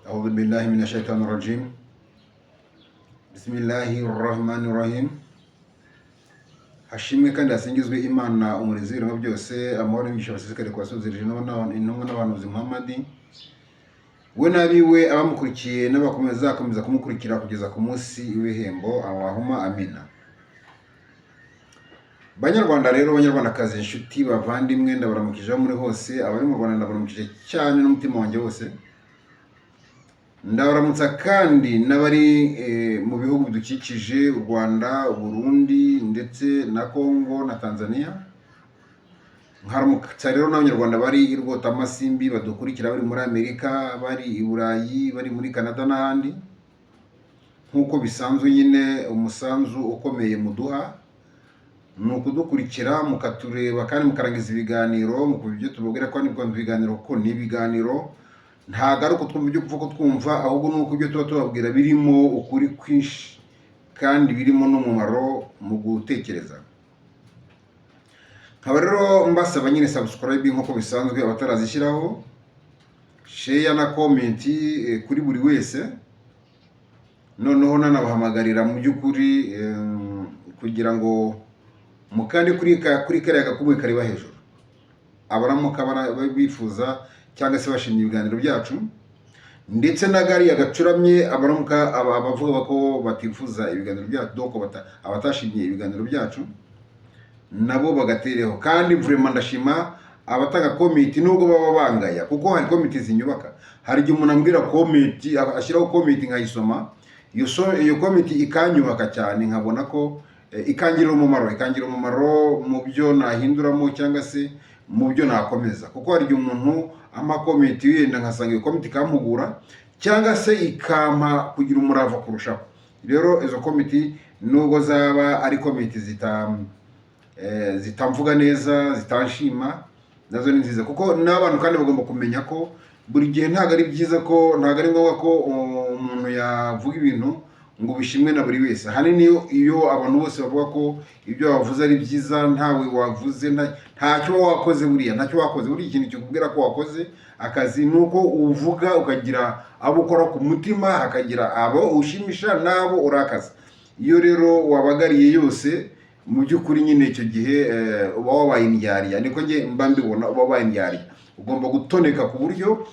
أعوذ بالله من الشيطان الرجيم. بسم الله الرحمن الرحيم. Hashimwe kandi hasingizwe Imana umurezi w'ibintu byose, amahoro n'imigisha basesekare ku basozerije intumwa n'abahanuzi Muhammad, we n'abiwe abamukurikiye n'abakomeza kumukurikira kugeza ku munsi w'ibihembo. Allahumma amina. Banyarwanda rero, banyarwandakazi, inshuti, bavandimwe, ndabaramukije muri hose. Abari mu Rwanda ndabaramukije cyane n'umutima wanjye wose. Ndabaramutsa kandi n'abari mu bihugu bidukikije, u Rwanda, Burundi ndetse na Kongo na Tanzania. Nkaramutsa rero n'abanyarwanda bari i Rwotamasimbi badukurikira, bari muri Amerika, bari i Burayi, bari muri Canada n'ahandi. Nk'uko bisanzwe nyine, umusanzu ukomeye muduha ni ukudukurikira, mukatureba kandi mukarangiza ibiganiro, mu byo tubabwira ko ni ibiganiro, ko ni ibiganiro ntago ari uko twumva ibyo kuvuga ko twumva, ahubwo ni uko ibyo tuba tubabwira birimo ukuri kwinshi kandi birimo n'umumaro mu gutekereza. Nkaba rero mbasaba nyine subscribe nk'uko bisanzwe, abatarazishyiraho share na comment kuri buri wese, noneho nanabahamagarira mu by'ukuri kugira ngo mukande kuri kariya gakubuye kareba hejuru, abaramuka bifuza cyangwa se bashimye ibiganiro byacu, ndetse na gari agacuramye abaramuka abavuga ko batifuza ibiganiro byacu, doko abatashimye ibiganiro byacu nabo bagatereho. Kandi vraiment ndashima abatanga comment nubwo baba bangaya, kuko hari comment zinyubaka. Hari igihe umuntu ambwira comment, ashyiraho comment nkayisoma, iyo comment ikanyubaka cyane, nkabona ko ikangirira umumaro mu byo nahinduramo cyangwa se mu byo nakomeza. Kuko hari igihe umuntu ama comment yenda nkasanga iyo comment ikampugura cyangwa se ikampa kugira umurava kurushaho. Rero izo comment nubwo zaba ari comment zitamvuga neza, zitanshima, nazo ni nziza, kuko n'abantu kandi bagomba kumenya ko buri gihe ntago ari byiza, ko ntago ari ngombwa ko umuntu yavuga ibintu ngo bishimwe na buri wese. Hanini iyo abantu bose bavuga ko ibyo bavuze ari byiza, ntawe wavuze ntacyo wakoze, buriya ntacyo wakoze. Buri ikintu kikubwira ko wakoze akazi nuko uvuga, ukagira abo ukora ku mutima, hakagira abo ushimisha n'abo urakaza. Iyo rero wabagariye yose, mu by'ukuri nyine icyo gihe uba wabaye indyarya, niko nge mba mbibona, uba wabaye indyarya. Ugomba gutoneka ku buryo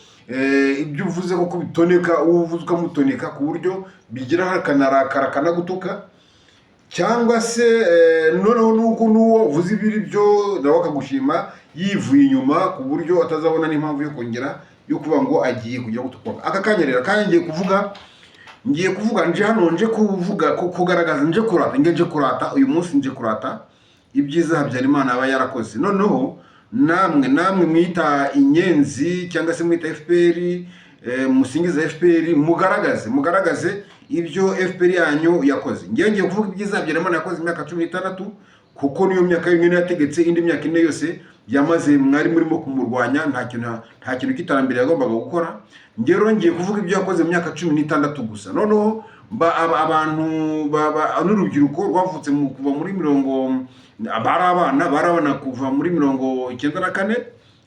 ibyo uvuze koko bitoneka, uvuze ukamutoneka ku buryo bigira akanarakara kanagutuka, cyangwa se noneho n'uwo uvuze ibiri byo nawe akagushima yivuye inyuma, ku buryo atazabona n'impamvu yo kongera yo kuvuga ngo agiye kujya gutukwa. Aka kanya rero kandi ngiye kuvuga nje hano, nje kuvuga kugaragaza, nje kurata uyu munsi, nje kurata ibyiza Habyarimana aba yarakoze. Noneho namwe mwita inyenzi cyangwa se mwita FPR, musingiza FPR, mugaragaze ibyo FPR yanyu yakoze. Ngiye kuvuga ibyiza Habyarimana yakoze imyaka 16, kuko niyo myaka yimwe yategetse, indi myaka ine yose byamaze mwari murimo kumurwanya, nta kintu cy'iterambere yagombaga gukora. Ngiye kuvuga ibyo yakoze mu myaka 16 gusa. Noneho abantu n'urubyiruko rwavutse kuva muri barabana kuva muri 94,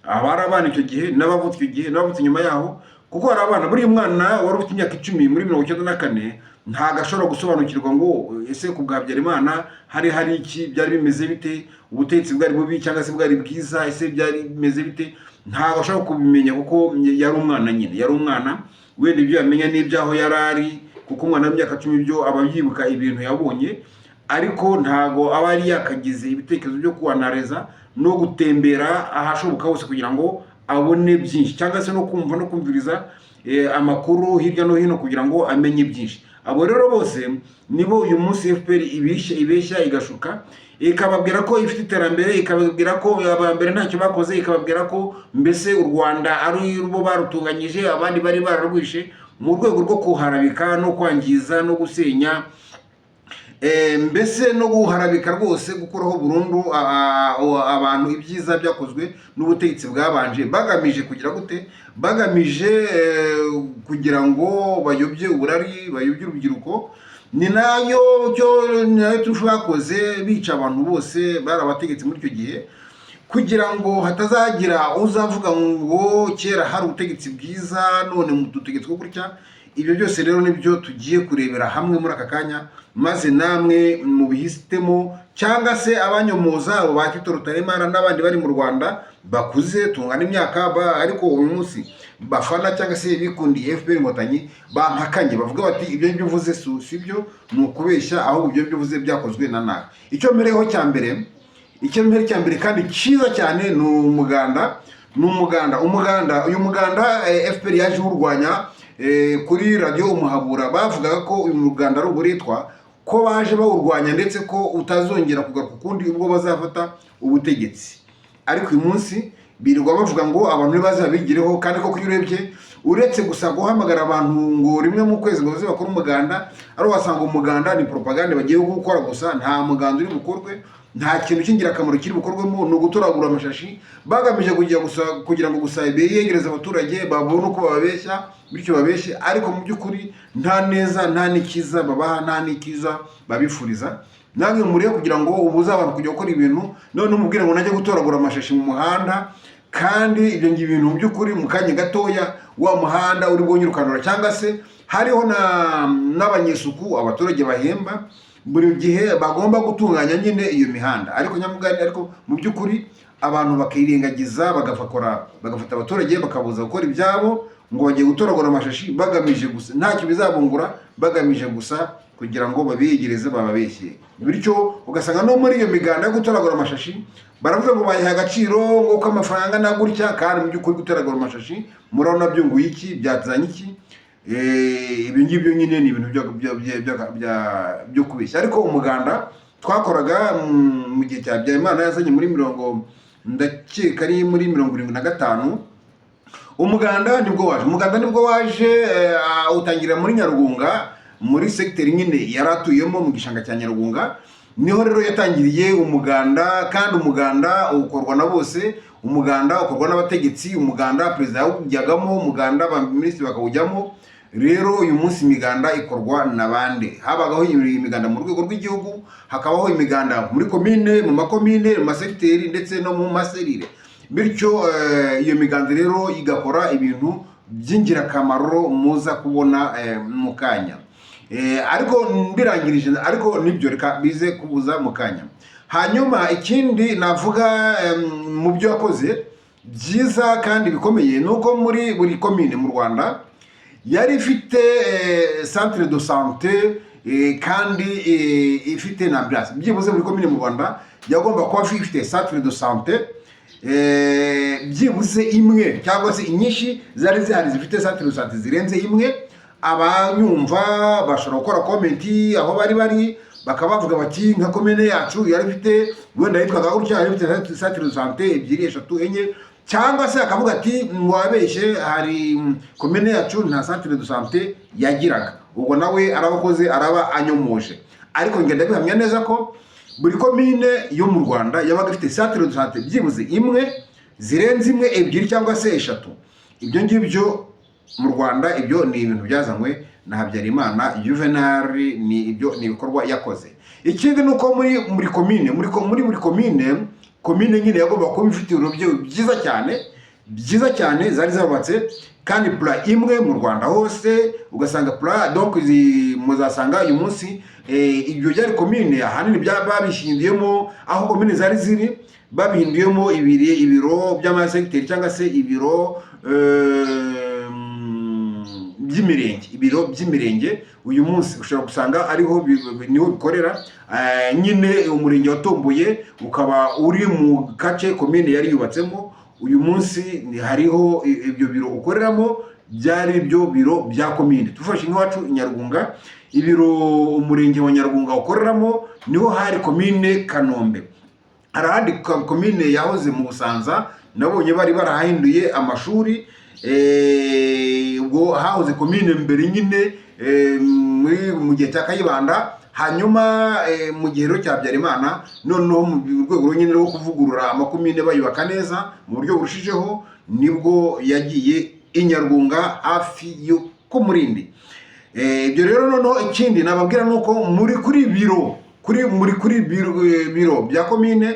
abari abana icyo gihe n'abavutse nyuma yaho, kuko hari abana. Buri mwana wari ufite imyaka 10 muri 94 ntago ashobora gusobanukirwa ngo ese ku bwa Habyarimana hari iki, byari bimeze bite, ubutegetsi bwari bubi cyangwa se bwari bwiza, ese byari bimeze bite, ntago ashobora kubimenya, kuko yari umwana nyine, yari umwana. Wenda ibyo yamenya n'ibyaho yarari, kuko umwana w'imyaka 10 byo aba yibuka ibintu yabonye, ariko ntago aba ari yakagize ibitekerezo byo kuanaliza no gutembera ahashoboka hose kugira ngo abone byinshi, cyangwa se no kumva no kumviriza amakuru hirya no hino kugira ngo amenye byinshi. Abo rero bose nibo uyu munsi FPR ibeshya igashuka, ikababwira ko ifite iterambere, ikababwira ko abambere ntacyo bakoze, ikababwira ko mbese u Rwanda ari rubo barutunganyije, abandi bari bararwishe, mu rwego rwo kuharabika no kwangiza no gusenya, mbese no guharabika rwose, gukuraho burundu abantu ibyiza byakozwe n'ubutegetsi bwabanje, bagamije kugira gute, bagamije kugira ngo bayobye uburari, bayobye urubyiruko. Ni nayo tubakoze bica abantu bose bari abategetsi muri icyo gihe, kugira ngo hatazagira uzavuga ngo kera hari ubutegetsi bwiza none mu dutegetsi two gutya. Ibyo byose rero nibyo tugiye kurebera hamwe muri aka kanya, maze namwe mu bihisitemo cyangwa se abanyomoza abo ba Tito Rutaremara n'abandi bari mu Rwanda bakuze tungana imyaka ariko uyu munsi bafana cyangwa se bikundiye FPR Inkotanyi bampakanye bavuga bati ibyo ngibyo uvuze si byo, ni ukubeshya, ahubwo ibyo ngibyo uvuze byakozwe na nabi. Icyo mpereho cya mbere kandi cyiza cyane ni umuganda. Uyu muganda FPR yaje urwanya kuri radio Umuhabura bavugaga ko uyu muganda ari uburetwa, ko baje bawurwanya ndetse ko utazongera kugaruka ukundi ubwo bazafata ubutegetsi. Ariko uyu munsi birirwa bavuga ngo abantu bazabigireho, kandi ko urebye uretse gusa guhamagara abantu ngo rimwe mu kwezi ngo baze bakora umuganda, ari wasanga umuganda ni propaganda bagiye gukora gusa, nta muganda uri bukorwe, nta kintu cy'ingirakamaro kiri bukorwemo, ni ugutoragura amashashi bagamije kugira ngo gusa begereze abaturage babone uko bababeshya, bityo babeshye, ariko mu by'ukuri nta neza nta n'ikiza babaha, nta n'ikiza babifuriza. Namwe muriye kugira ngo ubuze abantu kujya gukora ibintu none umubwire ngo najye gutoragura amashashi mu muhanda, kandi ibyo ibintu mu by'ukuri mu kanya gatoya wa muhanda uri bwonyirukanura, cyangwa se hariho n'abanyesuku abaturage bahemba buri gihe bagomba gutunganya nyine iyo mihanda, ariko mu by'ukuri abantu bakirengagiza bagafata abaturage bakabuza gukora ibyabo ngo bagiye gutoragura amashashi bagamije gusa, ntacyo bizabungura, bagamije gusa kugira ngo babegereze bababeshye. Bityo ugasanga no muri iyo miganda yo gutoragura amashashi baravuga ngo bayiha agaciro ngo uko amafaranga na gutya, kandi mu by'ukuri gutoragura amashashi murabona byunguye iki, byatuzanye iki? Ibyo ngibyo nyine ni ibintu byo kubeshya. Ariko umuganda twakoraga mu gihe cya Habyarimana yazanye muri ndakeka ari muri 75. Umuganda nibwo waje utangira muri Nyarugunga, muri secteur nyine yaratuyemo mu gishanga cya Nyarugunga, niho rero yatangiriye umuganda. Kandi umuganda ukorwa na bose, umuganda ukorwa n'abategetsi, umuganda perezida yawujyagamo, umuganda abaminisitiri bakawujyamo. Rero uyu munsi imiganda ikorwa na bande, habagaho imiganda mu rwego rw'igihugu, hakabaho imiganda muri komine, mu makomine, mu masegiteri ndetse no mu maserire. Bityo iyo miganda rero igakora ibintu by'ingirakamaro muza kubona mu kanya. Ariko mbirangirije, ariko nibyo reka bize kubuza mu kanya. Hanyuma ikindi navuga mu byo yakoze byiza kandi bikomeye, nuko muri buri komine mu Rwanda yari ifite centre de santé, kandi ifite na ambulance. Byibuze muri komine mu Rwanda yagomba kuba ifite centre de santé byibuze imwe, cyangwa se inyinshi zari zihari zifite centre de santé zirenze imwe. Abanyumva bashobora gukora komenti aho bari bakaba bavuga bati nka komine yacu yari ifite wenda yitwaga gutya, yari ifite centre de santé 2, 3, 4, cyangwa se akavuga ati mwabeshye, hari komine yacu nta centre de santé yagiraga. Ubwo nawe arabakoze, araba anyomoje. Ariko ngenda bihamya neza ko buri komine yo mu Rwanda yabaga ifite centre de santé byibuze imwe, zirenze imwe, 2 cyangwa se 3. Ibyo ngibyo mu Rwanda, ibyo ni ibintu byazanywe na Habyarimana Juvenal, ni ibikorwa yakoze. Ikindi nuko muri komine nyine yagomba kuba ifite ibintu byiza cyane zari zabatse, kandi plan imwe mu Rwanda hose. Ugasanga plan donc muzasanga uyu munsi ibyo byari komine ahanini babishindiyemo, aho komine zari ziri babihindiyemo ibiro by'amasegiteri cyangwa se ibiro by'imirenge. Uyu munsi ushobora gusanga niho bikorera. Nyine umurenge watomboye ukaba uri mu gace komine yari yubatsemo. Uyu munsi hariho ibyo biro ukoreramo, byari ibyo biro bya komine. Tufashe nk'iwacu Nyarugunga, ibiro umurenge wa Nyarugunga ukoreramo niho hari komine Kanombe. Arahandi komine yahoze mu Busanza nabonye bari barahinduye amashuri. Ubwo hahoze komine mbere nyine mu gihe cya Kayibanda. Hanyuma mu gihe cya Habyarimana noneho mu rwego nyine rwo kuvugurura amakomine bayubaka neza mu buryo burushijeho, nibwo yagiye i Nyarugunga hafi yo ku Murindi. Ibyo rero noneho ikindi nababwira nuko muri biro bya komine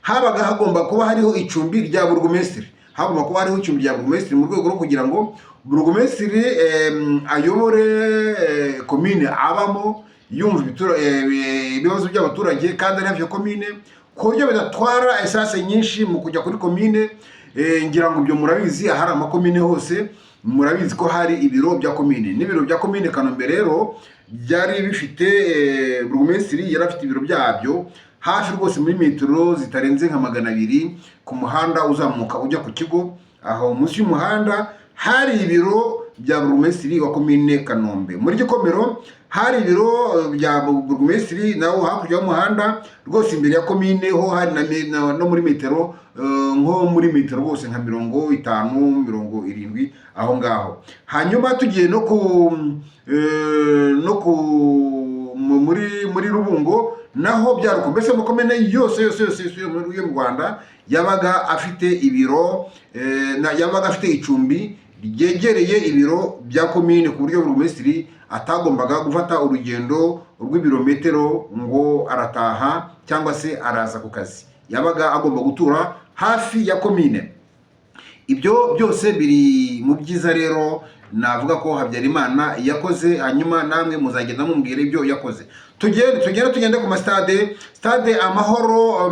habaga hagomba kuba hariho icumbi rya burugumesitiri, hagomba kuba hariho icumbi rya burugumesitiri mu rwego rwo kugira ngo burugumesitiri ayobore komine abamo, yumva ibibazo by'abaturage kandi ari hafi ya komine, ku buryo bidatwara esase nyinshi mu kujya kuri komine. Ngira ngo ibyo murabizi, ahari amakomine hose murabizi ko hari ibiro bya komine, n'ibiro bya komine Kanombe rero byari bifite burugumesitiri yari afite ibiro byabyo hafi rwose muri metero zitarenze nka 200 ku muhanda uzamuka ujya ku kigo. Aho munsi y'umuhanda hari ibiro bya burugumesitiri wa komine Kanombe. Muri Gikomero hari ibiro bya burugumesitiri naho hakurya y'umuhanda rwose imbere ya komine ho hari no muri metero nko muri metero rwose nka 50-70 aho ngaho. Hanyuma tugiye no muri Rubungo naho byaruko, mbese mu komine yose yo mu Rwanda yabaga afite ibiro, yabaga afite icumbi ryegereye ibiro bya komine, ku buryo burugumesitiri atagombaga gufata urugendo rw'ibirometero ngo arataha cyangwa se araza ku kazi, yabaga agomba gutura hafi ya komine. Ibyo byose biri mu byiza rero navuga ko Habyarimana yakoze, hanyuma namwe muzagenda mumbwira ibyo yakoze. Tugende ku stade Amahoro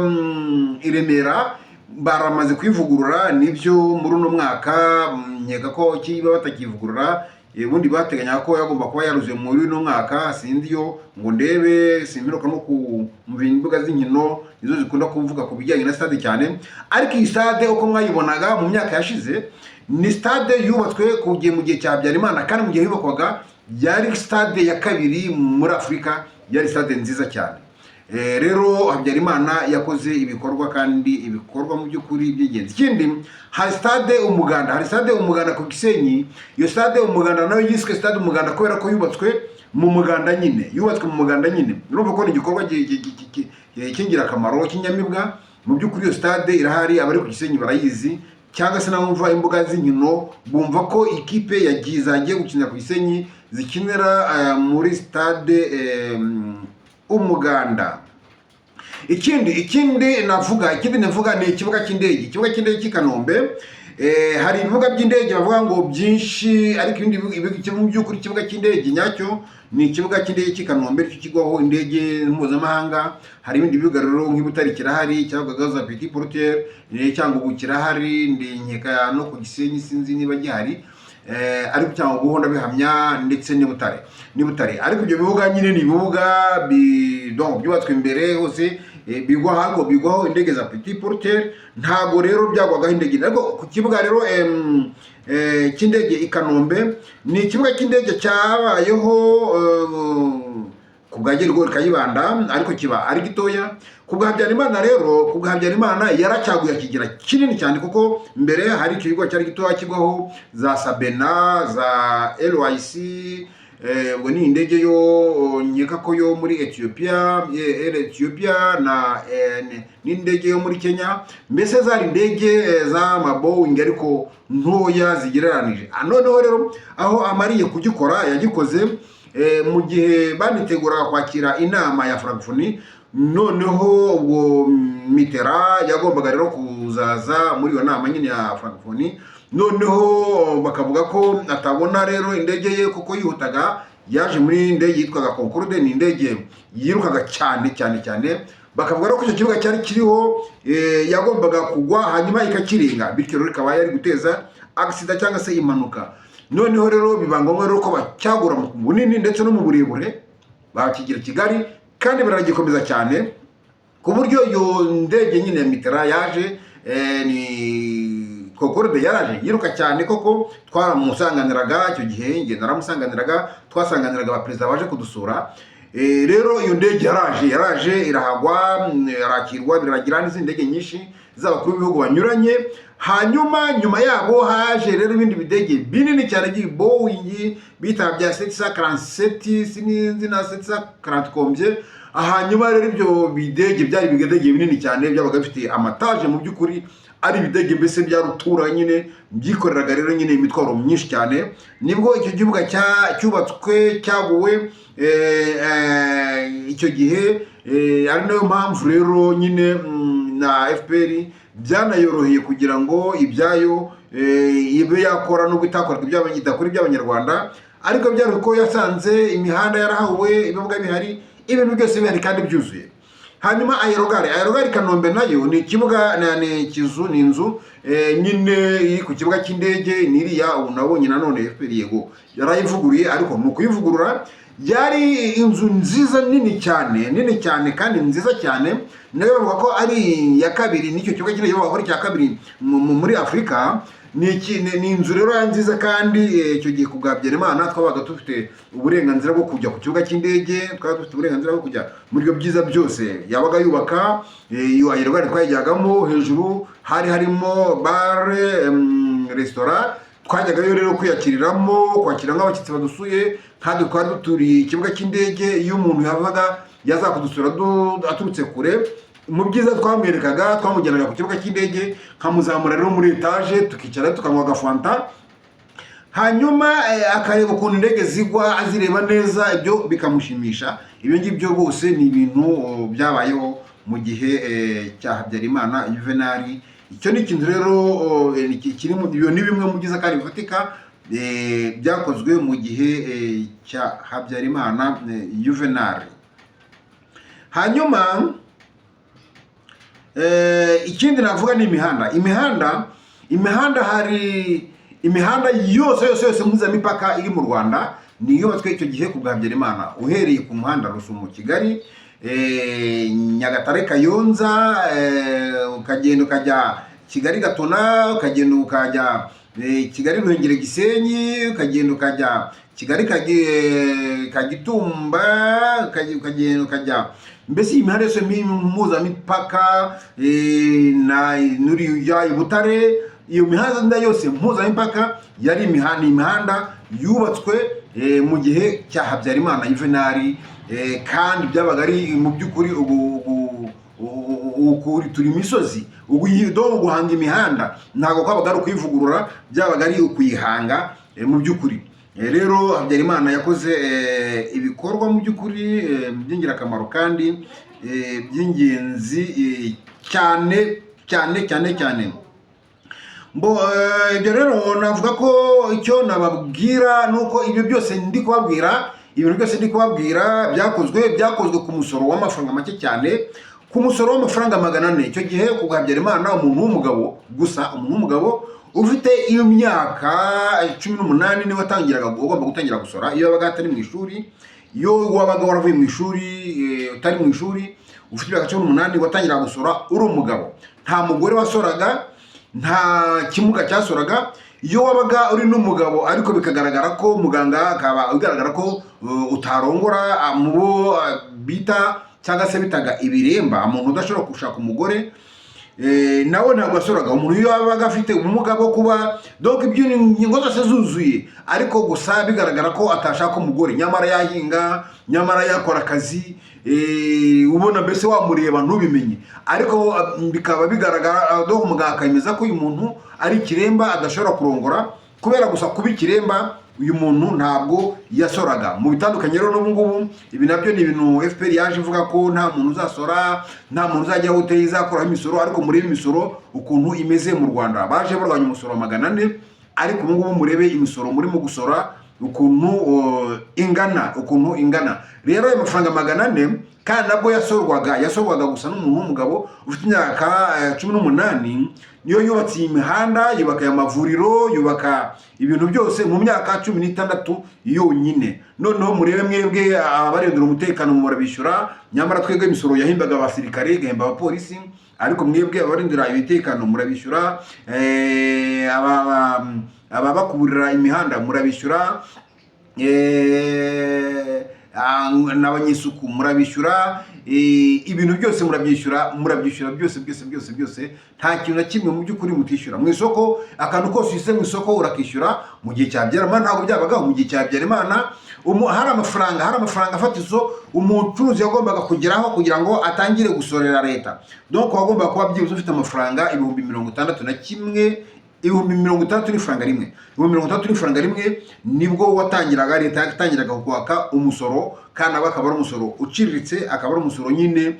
i Remera baramaze kwivugurura, nibyo muri uno mwaka nkeka ko kiba batakivugurura, ubundi bateganya ko yagomba kuba yaruzuye muri uno mwaka, sindiyo ngo ndebe, simperuka no ku mbuga z'inkino nizo zikunda kuvuga ku bijyanye na stade cyane. Ariko iyi stade uko mwayibonaga mu myaka yashize, ni stade yubatswe mu gihe cya Habyarimana, kandi mu gihe yubakwaga yari stade ya kabiri muri Afurika, yari stade nziza cyane. Rero Habyarimana yakoze ibikorwa, kandi ibikorwa mu by'ukuri by'ingenzi. Ikindi, hari stade Umuganda ku Gisenyi. Iyo stade Umuganda nayo yiswe stade Umuganda kubera ko yubatswe mu Muganda nyine, urumva ko ni igikorwa cy'ingirakamaro cy'inyamibwa. Mu by'ukuri iyo stade irahari, abari ku Gisenyi barayizi, cyangwa se n'abumva imbuga z'inkino bumva ko ikipe zagiye gukinira ku Gisenyi zikinira muri stade Umuganda. Ikindi navuga ni ikibuga cy'indege cy'i Kanombe. Hari ibibuga by'indege bavuga ngo byinshi, ariko ibindi mu by'ukuri ikibuga cy'indege nyacyo ni ikibuga cy'indege cy'i Kanombe, cyo kigwaho indege mpuzamahanga. Hari ibindi bibuga rero nk'Ibutare kirahari, cyangwa Gaza Petit Porteur, cyangwa kirahari, nkeka no ku Gisenyi sinzi niba gihari, ariko cyangwa guhonda bihamya, ndetse n'Ibutare. Ariko ibyo bibuga nyine ni ibibuga byubatswe imbere hose, bigwaho indege za Petit Porteur, ntago rero byagwagaho indege. Ariko ku kibuga rero cy'indege i Kanombe, ni ikibuga cy'indege cyabayeho ku bwa Gerigori Kayibanda, ariko kiba ari gitoya. Ku bwa Habyarimana rero, yaracyaguye akigira kinini cyane, kuko mbere hari ikigo cyari gitoya kigwaho za Sabena, za LYC, ngo ni indege yo nkeka ko yo muri Ethiopia na n'indege yo muri Kenya, mbese zari indege za Boeing ariko ntoya zigereranije. Noneho rero aho amariye kugikora, yagikoze mu gihe banitegura kwakira inama ya Francophonie. Noneho ubwo Mitterrand yagombaga rero kuzaza muri iyo nama nyine ya Francophonie. Noneho bakavuga ko atabona rero indege ye kuko yihutaga, yaje muri indege yitwaga Concorde, ni indege yirukaga cyane. Bakavuga ko icyo kibuga cyari kiriho yagombaga kugwa, hanyuma ikakirenga, bityo rero ikaba yari guteza accident cyangwa se impanuka. Noneho rero biba ngombwa rero ko bacyagura mu bunini ndetse no mu burebure, bakigira Kigali, kandi baragikomeza cyane, ku buryo iyo ndege nyine ya Mitterrand yaje, ni Concorde yaraje yiruka cyane koko. Twaramusanganiraga icyo gihe, nge naramusanganiraga, twasanganiraga abaperezida baje kudusura. Rero iyo ndege yaraje irahagwa, arakirwa, biragira n'izindi ndege nyinshi z'abakuru b'ibihugu banyuranye. Hanyuma nyuma yabo haje rero ibindi bidege binini cyane by'i Boeing bita bya 747, sinzi na 740 combien. Hanyuma rero ibyo bidege byari bidege binini cyane, byabaga bifite amataje mu by'ukuri ari ibidege mbese bya rutura nyine byikoreraga rero nyine imitwaro myinshi cyane. Nibwo icyo kibuga cyubatswe cyaguwe icyo gihe, ari nayo mpamvu rero nyine na FPR byanayoroheye kugira ngo ibyayo ibe yakora nubwo itakoraga idakora iby'abanyarwanda, ariko byari uko yasanze imihanda yarahawe, ibibuga bihari, ibintu byose bihari kandi byuzuye. Hanyuma Aerogare Kanombe nayo ni ikibuga, ni inzu nyine iri ku kibuga cy'indege, niriya ubu nabonye nanone FPR yego yarayivuguruye, ariko ni ukuyivugurura. Yari inzu nziza nini cyane kandi nziza cyane, nayo bavuga ko ari iya kabiri, n'icyo kibuga cy'indege bavuga ko ari icya kabiri muri Afurika. Ni inzu rero nziza, kandi icyo gihe ku bwa Habyarimana twabaga dufite uburenganzira bwo kujya ku kibuga cy'indege, twaba dufite uburenganzira bwo kujya muri ibyo byiza byose yabaga yubaka. Iyo Aerogare twayijyagamo, hejuru hari harimo bare, resitora, twajyagayo rero kwiyakiriramo, kwakira nk'abashyitsi badusuye, kandi twari duturiye ikibuga cy'indege. Iyo umuntu yaza kudusura aturutse kure, mu byiza twamwerekaga, twamujyanaga ku kibuga cy'indege, nkamuzamura rero muri etaje, tukicara tukanywa agafanta, hanyuma akareba ukuntu indege zigwa, azireba neza, ibyo bikamushimisha. Ibyo ngibyo rwose ni ibintu byabayeho mu gihe cya Habyarimana Juvenal. Icyo ni ikintu rero ibyo ni bimwe mu byiza kandi bifatika byakozwe mu gihe cya Habyarimana Juvenal. Hanyuma ikindi navuga ni imihanda. Hari imihanda yose mpuzamipaka iri mu Rwanda ni yubatswe icyo gihe ku bwa Habyarimana, uhereye ku muhanda Rusumo Kigali, Nyagatare Kayonza, ukagenda ukajya Kigali Gatuna, ukagenda ukajya Kigali Ruhengeri Gisenyi, ukagenda ukajya Kigali Kagitumba, ukagenda ukajya, mbese imihanda yose mpuzamipaka, na nuriya Butare. Iyo mihanda yose mpuzamipaka yari imihanda yubatswe mu gihe cya Habyarimana Juvenal, kandi byabaga ari mu by'ukuri turi imisozi, guhanga imihanda ntabwo kwabaga ari ukuyivugurura, byabaga ari ukuyihanga mu by'ukuri. Rero Habyarimana yakoze ibikorwa mu by'ukuri by'ingirakamaro kandi by'ingenzi cyane. Ibyo rero navuga ko icyo nababwira nuko ibintu byose ndi kubabwira byakozwe ku musoro w'amafaranga make cyane, ku musoro w'amafaranga 400. Icyo gihe ku bwa Habyarimana umuntu w'umugabo ufite iyo myaka 18 niwe ugomba gutangira gusora. Iyo wabaga atari mu ishuri, iyo wabaga waravuye mu ishuri, utari mu ishuri, ufite imyaka 18 watangira gusora uri umugabo. Nta mugore wasoraga, nta kimuga cyasoraga. Iyo wabaga uri n'umugabo ariko bikagaragara ko muganga akaba ugaragara ko utarongora, mu bo bita cyangwa se bitaga ibiremba, umuntu udashobora gushaka umugore, nawe ntabwo asoraga. Umuntu iyo wabaga afite ubumuga bwo kuba ingingo zose zuzuye, ariko gusa bigaragara ko atashaka umugore, nyamara yahinga, nyamara yakora akazi, ubona mbese wamureba ntubimenye, ariko bikaba bigaragara umuganga akemeza ko uyu muntu ari ikiremba, adashobora kurongora. Kubera gusa kuba ikiremba, uyu muntu ntabwo yasoraga. Mu bitandukanye rero n'ubu ngubu, ibi nabyo ni ibintu FPR yaje ivuga ko nta muntu uzasora, nta muntu uzajya hoteli izakoraho imisoro. Ariko murebe imisoro ukuntu imeze mu Rwanda. Baje barwanya umusoro 400, ariko ubu ngubu murebe imisoro murimo gusora ukuntu ingana. Rero ayo mafaranga 400 kandi nabwo yasorwaga gusa n'umuntu w'umugabo ufite imyaka 18, niyo yubatse imihanda, yubaka amavuriro, yubaka ibintu byose mu myaka 16 yonyine. Noneho murebe mwebwe abarindira umutekano murabishyura, nyamara twebwe imisoro yahimbaga abasirikare, igahemba abapolisi, ariko mwebwe abarindira ibitekano murabishyura, ababakuburira imihanda murabishyura, n'abanyisuku murabishyura, ibintu byose murabyishyura byose, nta kintu na kimwe mu by'ukuri mutishyura. Mu isoko akantu kose uhise mu isoko urakishyura. Mu gihe cya Habyarimana ntabwo byabagaho. Mu gihe cya Habyarimana hari amafaranga fatizo umucuruzi yagombaga kugeraho kugira ngo atangire gusorera leta. Donc wagombaga kuba byibuze ufite amafaranga ibihumbi 61, ibihumbi 60 n'ifaranga rimwe. Ibihumbi 60 n'ifaranga rimwe nibwo watangiraga, leta yatangiraga kwaka umusoro, kandi akaba ari umusoro uciriritse, akaba ari umusoro nyine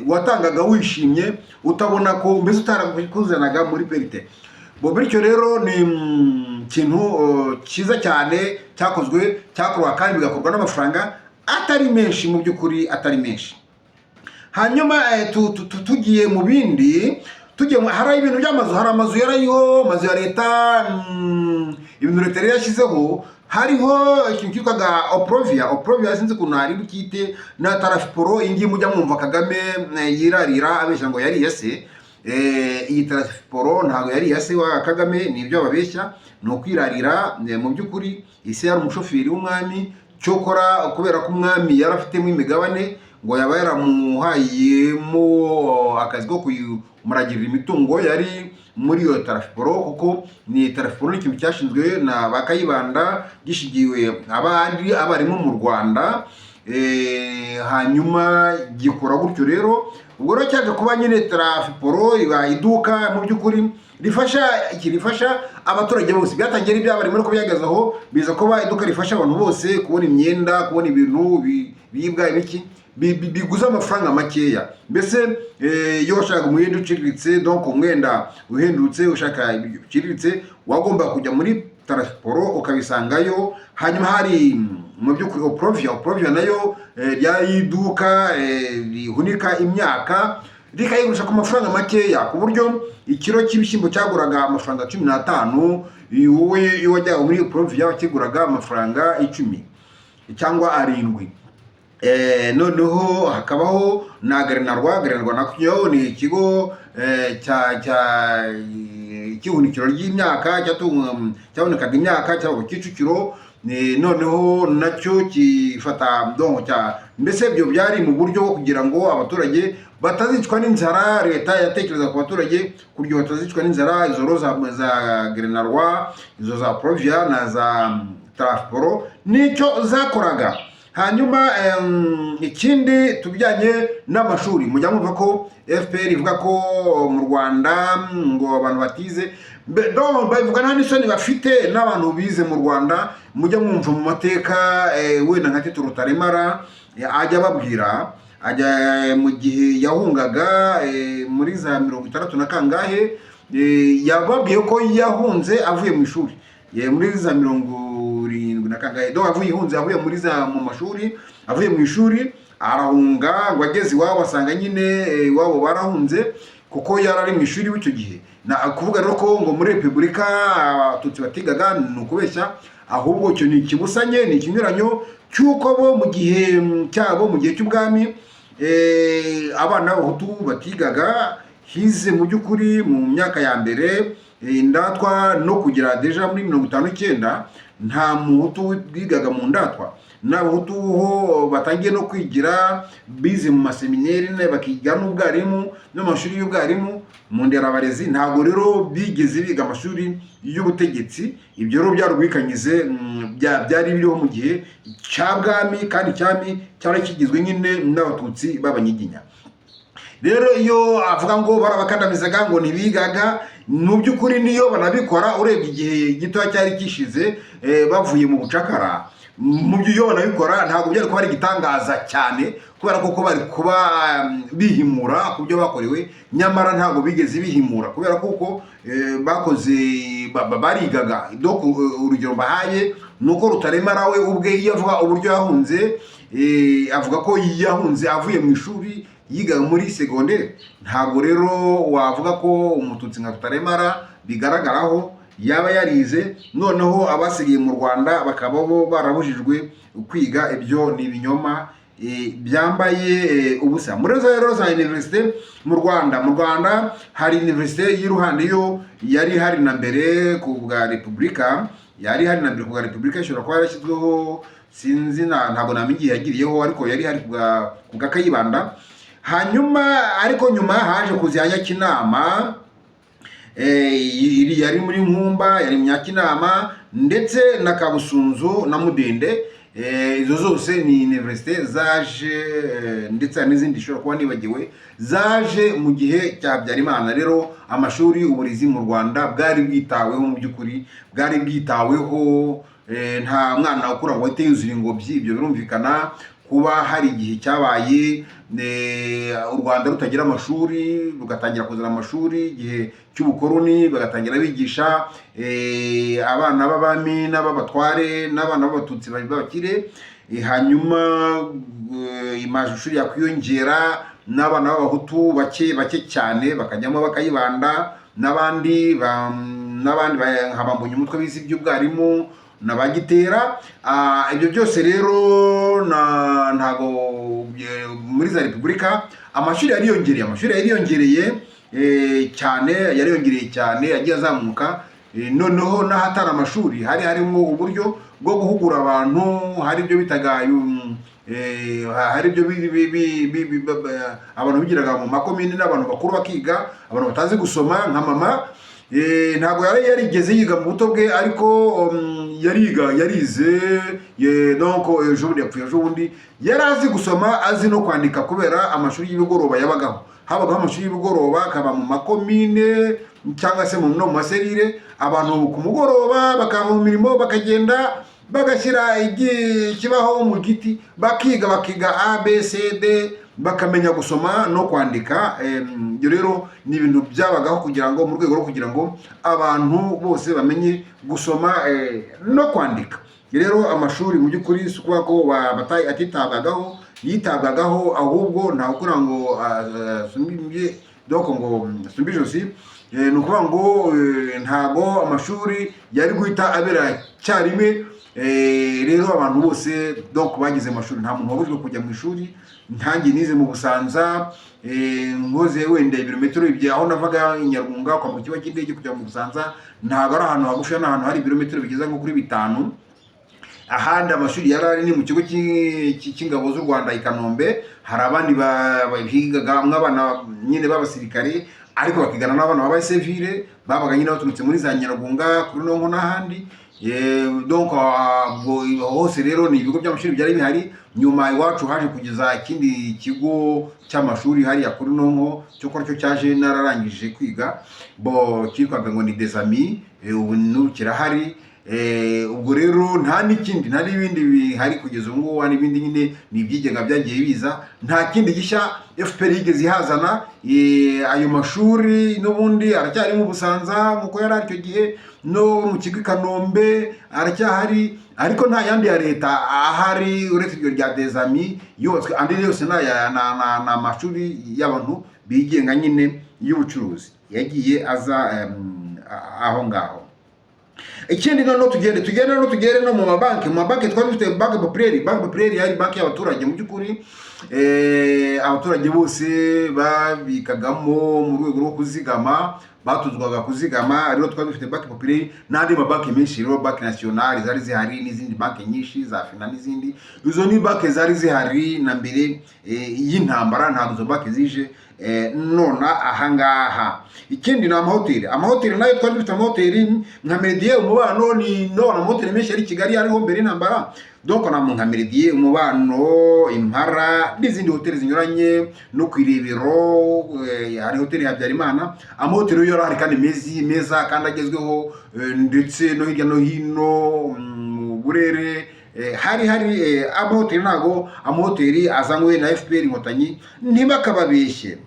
watangaga wishimye, utabona ko mbese utarakuzanaga muri perite. Bityo rero ni ikintu cyiza cyane cyakorwa kandi bigakorwa n'amafaranga atari menshi, mu by'ukuri atari menshi. Hanyuma tugiye mu bindi, hari ibintu by'amazu, hari amazu yarayiho, amazu ya leta, ibintu leta yari yashyizeho. Hariho ikintu cyitwaga Oprovia sinzi ukuntu hari bukite, na Tarafiporo. Iyi ngiyi mujya mwumva Kagame yirarira abeshya ngo yari yase. Iyi Tarafiporo ntabwo yari yase wa Kagame, ni ibyo babeshya, ni ukwirarira. Mu by'ukuri ise yari umushoferi w'umwami, cyokora kubera ko umwami yari afitemo imigabane, ngo yaba yaramuhayemo akazi ko kumuragirira imitungo yari muri iyo Tarafiporo, kuko ni Tarafiporo ni ikintu cyashinzwe na ba Kayibanda gishigiwe abarimu mu Rwanda, hanyuma gikora gutyo. Rero ubwo rero cyaje kuba nyine Tarafiporo iba iduka mu by'ukuri rifasha abaturage bose. Byatangiye iby'abarimu ariko byagazaho biza kuba iduka rifasha abantu bose kubona imyenda, kubona ibintu biribwa, ibiki biguza amafaranga makeya. Mbese iyo washaka umwenda uciriritse, donc umwenda uhendutse, ushaka uciriritse, wagomba kujya muri Tarafiporo ukabisangayo. Hanyuma hari mu by'ukuri Oprovia nayo ryari iduka rihunika imyaka, rikayigurisha ku mafaranga makeya, ku buryo ikiro cy'ibishyimbo cyaguraga amafaranga 15, wowe iyo wajyaga muri Oprovia wakiguraga amafaranga 10 cyangwa 7. Noneho hakabaho na Grenarwa nacyo ni ikigo cy'ihunikiro ry'imyaka, cyabonekaga imyaka cyangwa Kicukiro. Noneho nacyo kifata mbese ibyo byari mu buryo bwo kugira ngo abaturage batazicwa n'inzara. Leta yatekereza ku baturage kuburyo batazicwa n'inzara. Izo roza za Grenarwa, izo za Oprovia na za Tarafiporo nicyo zakoraga. Hanyuma ikindi tubijyanye n'amashuri, mujya mwumva ko FPR ivuga ko mu Rwanda ngo abantu batize, bavuga nta n'isoni bafite n'abantu bize mu Rwanda. Mujya mwumva mu mateka wenda nka Tito Rutaremara ajya babwira, ajya mu gihe yahungaga muri za 60 na kangahe, yababwiye ko yahunze avuye mu ishuri muri za 70 na kangahe. Avuye muri za mu mashuri, avuye mu ishuri arahunga, ngo ageze iwabo asanga nyine iwabo barahunze, kuko yari ari mu ishuri w'icyo gihe. Kuvuga rero ko ngo muri Repubulika Abatutsi batigaga ni ukubeshya, ahubwo cyo ni ikibusanye, ni ikinyuranyo cy'uko bo mu gihe cyabo, mu gihe cy'ubwami, abana b'Abahutu batigaga. Hize mu by'ukuri mu myaka ya mbere indatwa no kugira deja muri 59 nta muhutu wigaga mu ndatwa. N'Abahutu ho batangiye no kwigira, bize mu maseminari bakiga n'ubwarimu n'amashuri y'ubwarimu mu nderabarezi. Ntabwo rero bigeze biga amashuri y'ubutegetsi. Ibyo rero byarubwikanyize byari biriho mu gihe cy'abwami, kandi cyami cyari kigizwe nyine n'Abatutsi b'Abanyiginya. Rero iyo avuga ngo barabakandamizaga ngo ntibigaga, mu by'ukuri niyo banabikora, urebye igihe gito cyari kishize bavuye mu bucakara, mu byo iyo banabikora ntabwo byari kuba ari igitangaza cyane, kubera ko bari kuba bihimura ku byo bakorewe. Nyamara ntabwo bigeze bihimura, kubera ko bakoze barigaga. Urugero bahaye ni uko Rutaremara we ubwe iyo avuga uburyo yahunze, avuga ko yahunze avuye mu ishuri, yigaga muri segonderi. Ntabwo rero wavuga ko umututsi nka Rutaremara bigaragaraho yaba yarize, noneho abasigaye mu Rwanda bakaba bo barabujijwe kwiga. Ibyo ni ibinyoma byambaye ubusa. Muri rero za universite mu Rwanda hari universite y'Iruhande, yo yari hari na mbere ku bwa Repubulika, ishobora kuba yarashyizweho sinzi ntabwo namenye igihe yagiriyeho, ariko yari hari ku bwa Kayibanda. Hanyuma ariko nyuma haje kuza Nyakinama, yari muri Nkumba, yari Nyakinama ndetse na Kabusunzu na Mudende. Izo zose ni universite zaje, ndetse n'izindi shobora kuba nibagiwe, zaje mu gihe cya Habyarimana. Rero amashuri, uburezi mu Rwanda bwari bwitaweho, mu by'ukuri bwari bwitaweho, nta mwana ukura ngo ahite yuzura ingobyi. Ibyo birumvikana. Kuba hari igihe cyabaye u Rwanda rutagira amashuri, rugatangira kuzana amashuri igihe cy'ubukoroni, bagatangira bigisha abana b'abami n'ababatware n'abana b'abatutsi b'abakire. Hanyuma amashuri yakwiyongera, n'abana b'abahutu bake cyane bakajyamo, bakayibanda n'abandi nka Bambonye umutwe bisi by'ubwarimu n'abagitera. Ibyo byose rero ntago muri za repubulika amashuri yariyongereye cyane, yagiye azamuka. Noneho n'ahatari amashuri hari harimo uburyo bwo guhugura abantu, hari ibyo bitaga hari ibyo abantu bigiraga mu makomini n'abantu bakuru bakiga, abantu batazi gusoma nka mama. Ntabwo yarigeze yiga mu buto bwe, ariko yarize donc ejo bundi yari azi gusoma, azi no kwandika, kubera amashuri y'ibigoroba yabagaho. Habagaho amashuri y'ibigoroba, akaba mu makomine cyangwa se no mu maserire. Abantu ku mugoroba bakava mu mirimo, bakagenda bagashyira ikibaho mu giti, bakiga ABCD, bakamenya gusoma no kwandika. Ibyo rero ni ibintu byabagaho kugira ngo, mu rwego rwo kugira ngo abantu bose bamenye gusoma no kwandika. Rero amashuri mu by'ukuri si ukuvuga ko atitabwagaho, yitabwagaho, ahubwo nta ukura ngo sumbi ijosi. Ni ukuvuga ngo ntago amashuri yari guhita abera cyarimwe. Rero abantu bose donc bagize amashuri, nta muntu wabujijwe kujya mu ishuri. Ntange nize mu Busanza, nkoze wenda ibirometero ibyo aho navaga Nyarwunga kwa mu kibuga cy'indege kujya mu Busanza, ntago ari ahantu hagufi, n'ahantu hari ibirometero bigeza nko kuri 5. Ahandi amashuri yarari ni mu kigo cy'ingabo z'u Rwanda i Kanombe. Hari abandi bahigaga nk'abana nyine b'abasirikare, ariko bakigana n'abana b'abasivile babaga nyine baturutse muri za Nyarwunga kuri Nonko n'ahandi. Donc hose rero ni ibigo by'amashuri byari bihari. Nyuma iwacu haje kugeza ikindi kigo cy'amashuri hariya kuri Nonko, cyo cyo cyaje nararangije kwiga, cyitwaga ngo ni Des Amis. Ubu kirahari. Ubwo rero nta n'ibindi bihari kugeza ubu ngubu. N'ibindi nyine ni ibyigega byagiye biza, nta kindi gishya FPR yigeze ihazana. Ayo mashuri n'ubundi aracyari mu Busanza nk'uko yari icyo gihe, no mu kigo i Kanombe aracyahari, ariko nta yandi ya leta ahari uretse iryo rya Des Amis yubatswe. Andi yose ni amashuri y'abantu bigenga nyine y'ubucuruzi yagiye aza aho ngaho. Ikindi noneho tugere no mu mabanki. Mu mabanki twari dufite Banque Populaire yari banki y'abaturage. Mu by'ukuri abaturage bose babikagamo mu rwego rwo kuzigama, batuzwaga kuzigama. Rero twari dufite Banque Populaire n'andi mabanki menshi. Rero Banque Nationale zari zihari, n'izindi banki nyinshi za Fina n'izindi. Izo ni banki zari zihari na mbere y'intambara, ntabwo izo banki zije nona ahangaha. Ikindi ni amahoteli nayo twari dufite amahoteli nka Meridien Umubano. Ni amahoteli menshi ari Kigali ariho mbere y'intambara. Donc nka Meridien Umubano, Impara n'izindi hoteli zinyuranye, no ku Irebero hari hoteli ya Habyarimana. Amahoteli yo ari kandi meza kandi agezweho, ndetse no hirya no hino mu Burere hari amahoteli. Ntago amahoteli azanywe na FPR Inkotanyi, ntibakababeshye.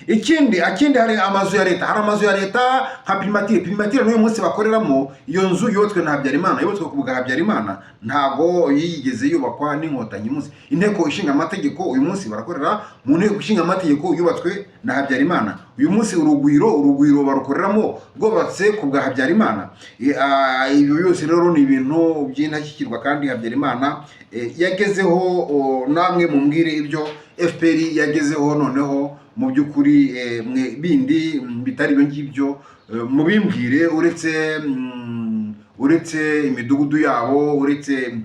Ikindi hari amazu ya leta. Hari amazu ya leta nka Primature n'uyu munsi bakoreramo. Iyo nzu yubatswe na Habyarimana, yubatswe ku bwa Habyarimana, ntago yigeze yubakwa n'Inkotanyi. Munsi inteko ishinga amategeko uyu munsi barakorera mu nteko ishinga amategeko yubatswe na Habyarimana. Uyu munsi urugwiro barukoreramo rwubatse ku bwa Habyarimana. Ibyo byose rero ni ibintu by'indashyikirwa kandi Habyarimana yagezeho. Namwe mumbwire ibyo FPR yagezeho noneho mu by'ukuri bindi bitari ibyo ngibyo, mubimbwire. Uretse imidugudu yabo, uretse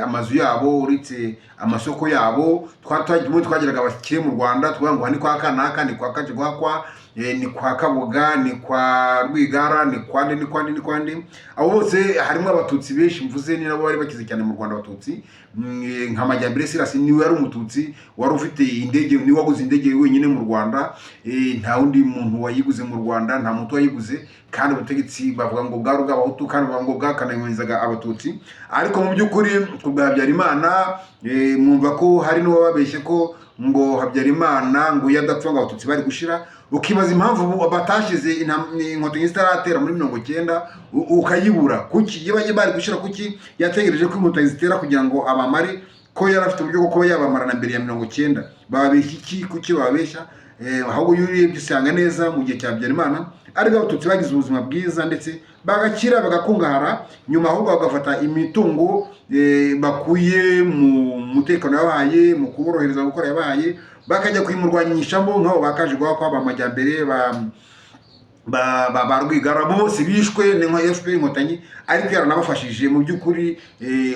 amazu yabo, uretse amasoko yabo. Twagiraga abakire mu Rwanda tuvuga ngo ni kwa Kanaka, ni kwa Kajigwakwa, ni kwa Kabuga, ni kwa Rwigara, ni kwandi. Abo bose harimo abatutsi benshi mvuze, ni nabo bari bakize cyane mu Rwanda abatutsi. Nka Majyambere Silas niwe yari umututsi wari ufite indege, ni waguze indege wenyine mu Rwanda. Nta wundi muntu wayiguze mu Rwanda, nta muntu wayiguze, kandi ubutegetsi bavuga ngo bwari ubw'abahutu kandi bavuga ngo bwakanayonzaga abatutsi. Ariko mu by'ukuri kubwa Habyarimana, mwumva ko hari n'uwababeshye ko ngo Habyarimana ngo yadapfa ngo abatutsi bari gushira. Ukibaza impamvu batashize inkotanyi zitaratera muri 90 ukayibura. Kuki yabaye bari gushira? Kuki yategereje ko inkotanyi zitera kugira ngo abamare, ko yari afite uburyo bwo kuba yabamara na mbere ya 90? Babeshya iki? Kuki babeshya? Ahubwo yuriye byisanga neza mu gihe cya Habyarimana ariko abatutsi bagize ubuzima bwiza ndetse bagakira bagakungahara. Nyuma ahubwo bagafata imitungo bakuye mu mutekano yabaye, mu kuborohereza gukora yabaye, bakajya kwimurwanyishamo nk'abo Bakajigwa kwa Bamajyambere ba Rwigara bose bishwe nka FPR inkotanyi. Ariko yaranabafashije mu by'ukuri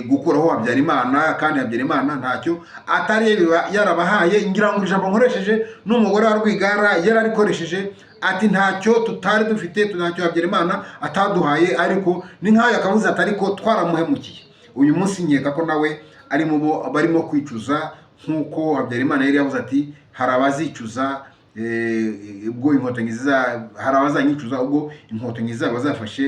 gukuraho Habyarimana, kandi Habyarimana ntacyo atari yarabahaye. Ngira ngo ijambo nkoresheje n'umugore wa Rwigara yararikoresheje ati ntacyo tutari dufite, ntacyo Habyarimana ataduhaye. Ariko ni nk'ayo akavuze ati ariko twaramuhemukiye. Uyu munsi nkeka ko nawe ari mu bo barimo kwicuza, nkuko Habyarimana yari yavuze ati hari abazicuza ubwo inkotanyi hari abazanyicuza ubwo inkotanyi zaba zafashe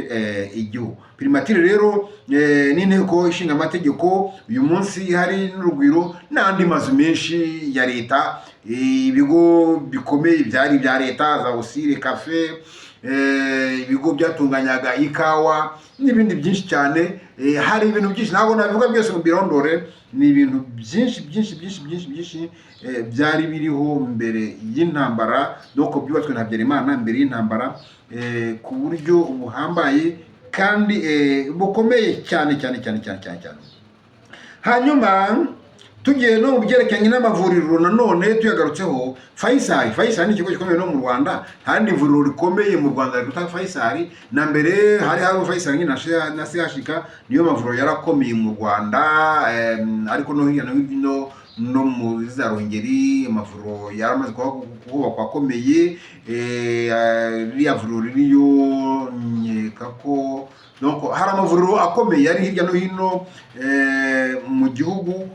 igihugu. Primatire rero n'inteko ishinga amategeko uyu munsi hari n'urugwiro n'andi mazu menshi ya leta, ibigo bikomeye byari bya leta za Osire Cafe, ibigo byatunganyaga ikawa n'ibindi byinshi cyane. Hari ibintu byinshi ntabwo nabivuga byose mu birondore, ni ibintu byinshi byari biriho mbere y'intambara, nuko byubatswe na Habyarimana mbere y'intambara ku buryo buhambaye kandi bukomeye cyane. Hanyuma tugiye no byerekanye n'amavuriro nanone tuyagarutseho. Faisal ni ikigo gikomeye no mu Rwanda, kandi ivuriro rikomeye mu Rwanda rita Faisal. Na mbere hari Faisal nyine na CHK, niyo mavuriro yarakomeye mu Rwanda. Ariko no hirya no mu za Ruhengeri amavuriro yaramaze kubakwa akomeye. Riya vuriro ririyo nkeka ko donc hari amavuriro akomeye ari hirya no hino mu gihugu,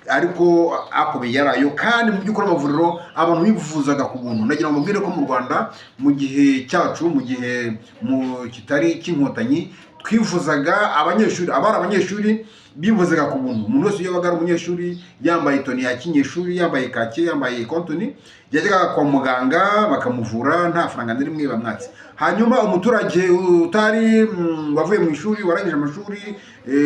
ariko akomeye yarayo. Kandi mu by'ukuri amavuriro abantu bivuzaga ku buntu. Nagira ngo mbwire ko mu Rwanda mu gihe cyacu, mu gihe mu kitari cy'inkotanyi, twivuzaga abanyeshuri bivuzaga ku buntu. Umuntu wese yabaga ari umunyeshuri yambaye toni ya kinyeshuri, yambaye kake, yambaye kontoni, yajyaga kwa muganga bakamuvura nta faranga n'rimwe bamwatse. Hanyuma umuturage utari wavuye mu ishuri, warangije amashuri,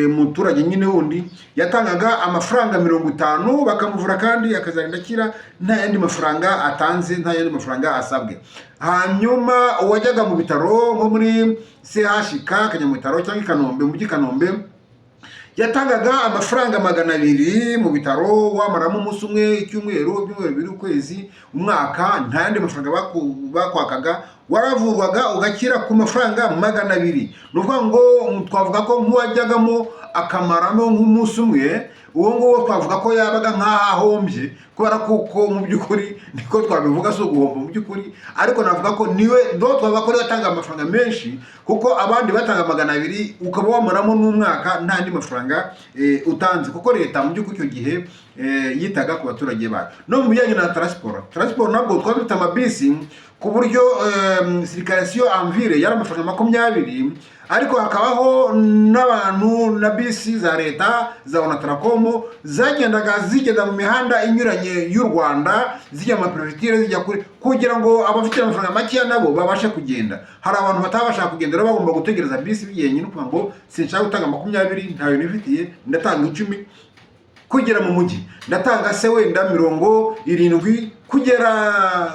umuturage nyine wundi yatangaga amafaranga 50 bakamuvura, kandi akazarinda akira nta yandi mafaranga atanze, nta yandi mafaranga asabwe. Hanyuma uwajyaga mu bitaro nko muri CHK Kanyamutaro cyangwa Kanombe, mu Kanombe, yatangaga amafaranga 200 mu bitaro, wamaramo umunsi umwe, icyumweru, bibiri, ukwezi, umwaka, nta yandi mafaranga bakwakaga. Waravurwaga ugakira ku mafaranga 200. Nuvuga ngo twavuga ko nk'uwajyagamo akamaramo nk'umunsi umwe, uwo ngo twavuga ko yabaga nk'ahombye, kubera kuko mu by'ukuri niko twabivuga, so guhomba mu by'ukuri. Ariko navuga ko niwe twavuga ko yatanga amafaranga menshi, kuko abandi batanga 200 ukaba wamaramo n'umwaka nta ndi mafaranga utanze, kuko leta mu by'ukuri icyo gihe yitaga ku baturage bayo. No mu bijyanye na transport nabwo twabita amabisi, ku buryo circulation en ville yari amafaranga 20, ariko hakabaho n'abantu na bisi za leta za Onatracom zigenda mu mihanda inyuranye y'u Rwanda, zijya mu prefecture, zijya kugira ngo abafite amafaranga make nabo babashe kugenda. Hari abantu batabasha kugenda rero bagomba gutegereza bisi biyenye, no kuvuga ngo sinshaka gutanga 20 ntayo nifitiye, ndatanga 10 kugera mu mujyi, ndatanga se wenda 70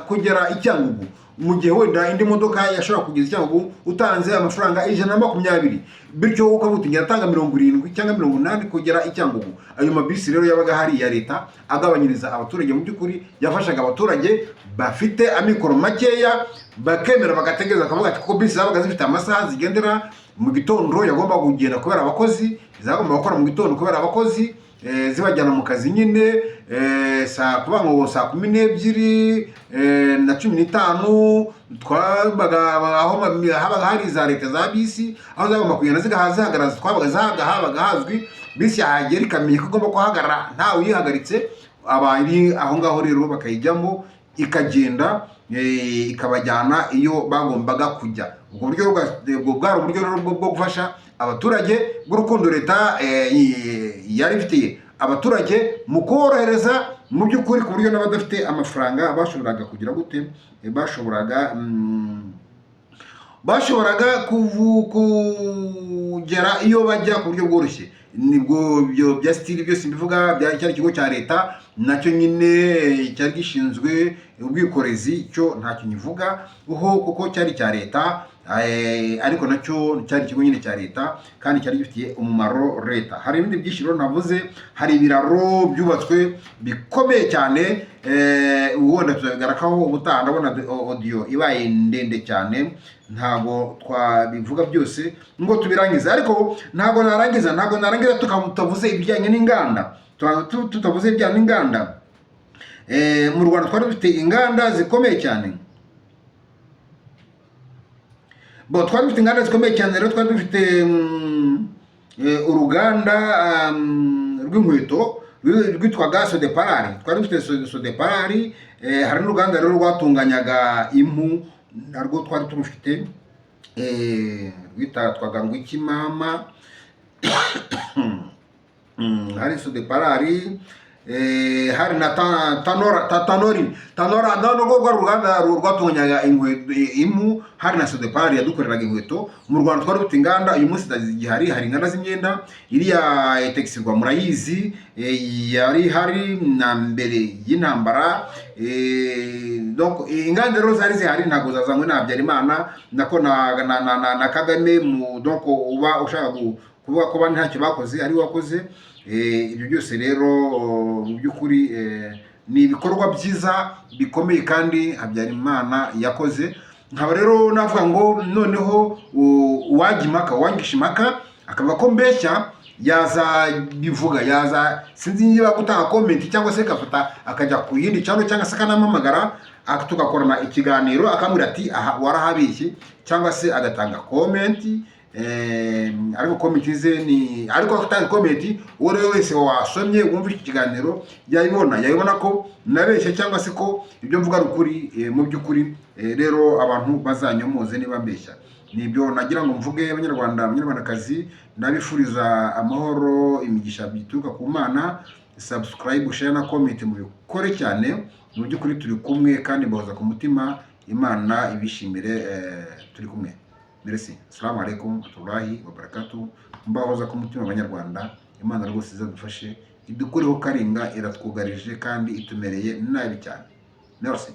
kugera Icyangugu. mu gihe wenda indi modoka yashobora kugeza Cyangugu utanze amafaranga 120, bityo ukavuga uti ngatanga 70 cyangwa 80 kugera i Cyangugu. Ayo mabisi rero yabaga hari ya leta agabanyiriza abaturage, mu by'ukuri yafashaga abaturage bafite amikoro makeya, bakemera bagategereza akavuga ati kuko bisi zabaga zifite amasaha zigendera mu gitondo, yagomba kugenda kubera abakozi, zagomba gukora mu gitondo kubera abakozi, zibajyana mu kazi nyine saa 12 na 15 twabaga aho habaga hari za leta za bisi, aho zagomba kugenda zigahagarara, twabaga habaga hazwi bisi yahagera ikamenya ko igomba kuhagarara ntawe uyihagaritse, abari aho ngaho rero bakayijyamo ikagenda ikabajyana iyo bagombaga kujya. Ubwo buryo bwari uburyo rero bwo gufasha abaturage bw'urukundo leta yari ifitiye abaturage mu korohereza mu by'ukuri, ku buryo n'abadafite amafaranga bashoboraga kugira gute, bashoboraga kugera iyo bajya ku buryo bworoshye. Nibwo byo bya stili byose mbivuga cyari ikigo cya leta nacyo nyine cyari gishinzwe ubwikorezi, cyo ntacyo nyivuga kuko cyari cya leta, ariko nacyo cyari ikigo nyine cya leta kandi cyari gifitiye umumaro leta. Hari ibindi byishiro navuze, hari ibiraro byubatswe bikomeye cyane, wenda tuzabigarakaho ubutaha, ndabona audio ibaye ndende cyane, ntago twabivuga byose ngo tubirangize, ariko ntago narangiza tutavuze ibijyanye n'inganda, tutavuze ibijyanye n'inganda. Mu Rwanda twari dufite inganda zikomeye cyane, twari dufite inganda zikomeye cyane rero. Twari dufite uruganda rw'inkweto rwitwaga Sodeparari, twari dufite Sodeparari. Hari n'uruganda rero rwatunganyaga impu, narwo twari turufite, rwitwaga ngo Ikimama. Hari Sodeparari, hari na Tanora narwo ruganda rwatunganyaga impu. Hari na Sodeparari yadukoreraga inkweto. Mu Rwanda twari dufite inganda, uyu munsi zigihari. Hari inganda z'imyenda, iriya Texirwa murayizi, yari hari na mbere y'intambara. Donc inganda rero zari zihari, ntabwo zazanywe na Habyarimana nako na Kagame. Donc uba ushaka kuvuga ko bandi ntacyo bakoze, ari wakoze. Ibyo byose rero mu by'ukuri ni ibikorwa byiza bikomeye kandi Habyarimana yakoze. Nkaba rero navuga ngo noneho uwangisha impaka akavuga ko mbeshya, yaza bivuga, yaza sinzi niba gutanga comment cyangwa se kafata akajya ku yindi channel cyangwa se akanamamagara tugakorana ikiganiro akambwira ati aha warahabeshye, cyangwa se agatanga comment. Ariko comment ze ni ariko atanga comment uwo wese wasomye wumva iki kiganiro yayibona ko nabeshye cyangwa se ko ibyo mvuga rukuri mu by'ukuri. Rero abantu bazanyomoze niba mbeshya. Nibyo nagira ngo mvuge abanyarwandakazi, ndabifuriza amahoro, imigisha bituruka ku Mana. Subscribe, share na comment mu bikore cyane, mu by'ukuri turi kumwe kandi mbahoza ku mutima. Imana ibishimire, turi kumwe. Merci. Assalamu alaikum warahmatullahi wabarakatuh. Mbahoza ku mutima abanyarwanda. Imana rwose izadufashe, idukureho karinga iratwugarije kandi itumereye nabi cyane. Merci.